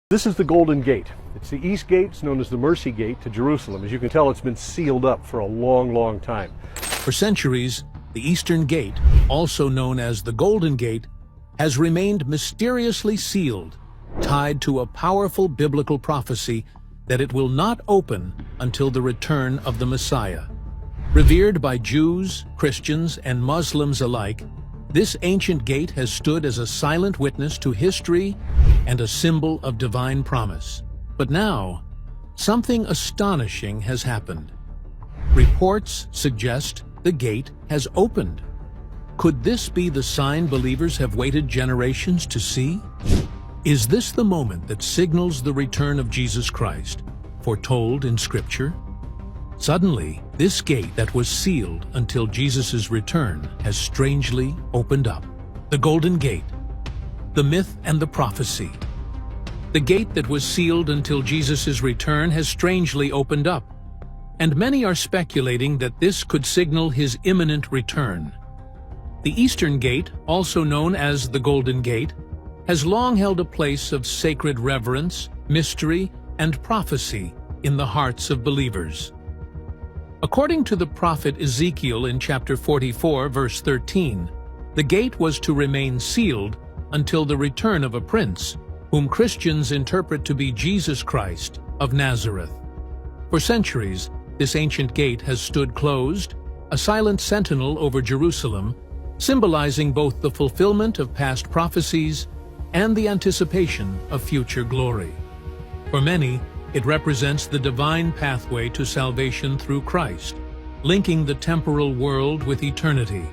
This is the Golden Gate. It's the east gate. It's known as the Mercy Gate to Jerusalem. As you can tell, it's been sealed up for a long, long time. For centuries, the Eastern Gate, also known as the Golden Gate, has remained mysteriously sealed, tied to a powerful biblical prophecy that it will not open until the return of the Messiah. Revered by Jews, Christians, and Muslims alike, this ancient gate has stood as a silent witness to history and a symbol of divine promise. But now, something astonishing has happened. Reports suggest the gate has opened. Could this be the sign believers have waited generations to see? Is this the moment that signals the return of Jesus Christ, foretold in Scripture? Suddenly, this gate that was sealed until Jesus' return has strangely opened up. The Golden Gate, the myth and the prophecy. The gate that was sealed until Jesus' return has strangely opened up, and many are speculating that this could signal his imminent return. The Eastern Gate, also known as the Golden Gate, has long held a place of sacred reverence, mystery, and prophecy in the hearts of believers. According to the prophet Ezekiel in chapter 44, verse 13, the gate was to remain sealed until the return of a prince, whom Christians interpret to be Jesus Christ of Nazareth. For centuries, this ancient gate has stood closed, a silent sentinel over Jerusalem, symbolizing both the fulfillment of past prophecies and the anticipation of future glory. For many, it represents the divine pathway to salvation through Christ, linking the temporal world with eternity.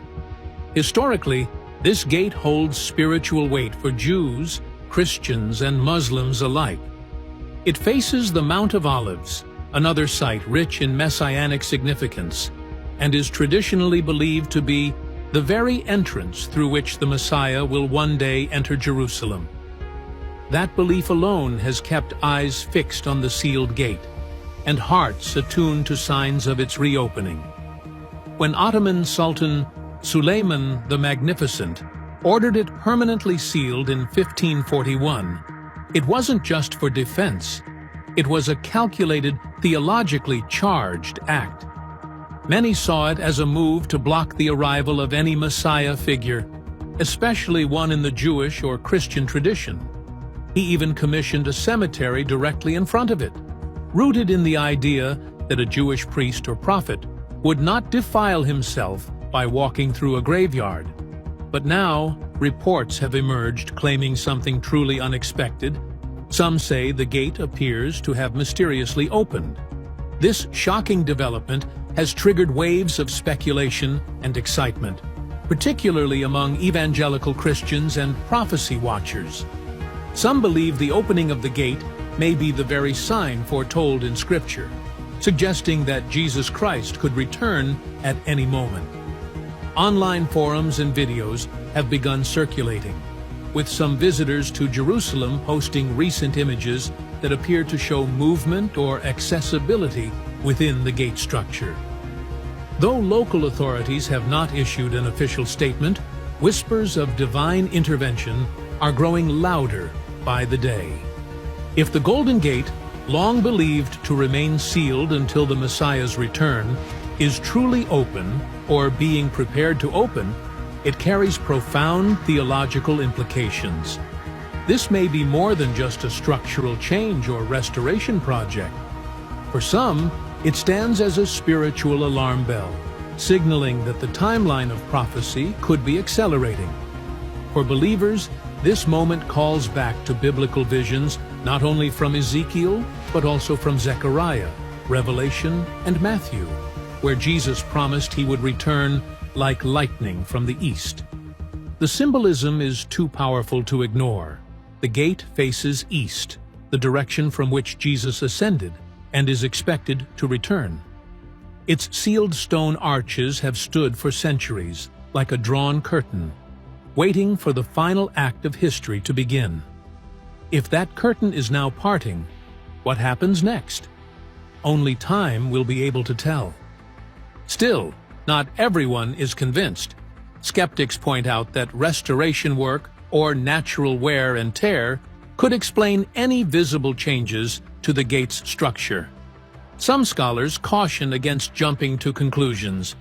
Historically, this gate holds spiritual weight for Jews, Christians, and Muslims alike. It faces the Mount of Olives, another site rich in messianic significance, and is traditionally believed to be the very entrance through which the Messiah will one day enter Jerusalem. That belief alone has kept eyes fixed on the sealed gate, and hearts attuned to signs of its reopening. When Ottoman Sultan Suleiman the Magnificent ordered it permanently sealed in 1541, it wasn't just for defense. It was a calculated, theologically charged act. Many saw it as a move to block the arrival of any Messiah figure, especially one in the Jewish or Christian tradition. He even commissioned a cemetery directly in front of it, rooted in the idea that a Jewish priest or prophet would not defile himself by walking through a graveyard. But now, reports have emerged claiming something truly unexpected. Some say the gate appears to have mysteriously opened. This shocking development has triggered waves of speculation and excitement, particularly among evangelical Christians and prophecy watchers. Some believe the opening of the gate may be the very sign foretold in Scripture, suggesting that Jesus Christ could return at any moment. Online forums and videos have begun circulating, with some visitors to Jerusalem posting recent images that appear to show movement or accessibility within the gate structure. Though local authorities have not issued an official statement, whispers of divine intervention are growing louder by the day. If the Golden Gate, long believed to remain sealed until the Messiah's return, is truly open or being prepared to open, it carries profound theological implications. This may be more than just a structural change or restoration project. For some, it stands as a spiritual alarm bell, signaling that the timeline of prophecy could be accelerating. For believers, this moment calls back to biblical visions not only from Ezekiel, but also from Zechariah, Revelation, and Matthew, where Jesus promised he would return like lightning from the east. The symbolism is too powerful to ignore. The gate faces east, the direction from which Jesus ascended, and is expected to return. Its sealed stone arches have stood for centuries, like a drawn curtain, waiting for the final act of history to begin. If that curtain is now parting, what happens next? Only time will be able to tell. Still, not everyone is convinced. Skeptics point out that restoration work or natural wear and tear could explain any visible changes to the gate's structure. Some scholars caution against jumping to conclusions,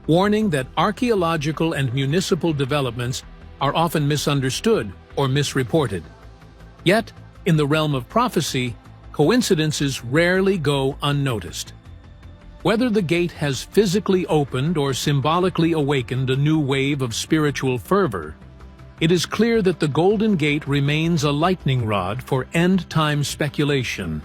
warning that archaeological and municipal developments are often misunderstood or misreported. Yet, in the realm of prophecy, coincidences rarely go unnoticed. Whether the gate has physically opened or symbolically awakened a new wave of spiritual fervor, it is clear that the Golden Gate remains a lightning rod for end-time speculation.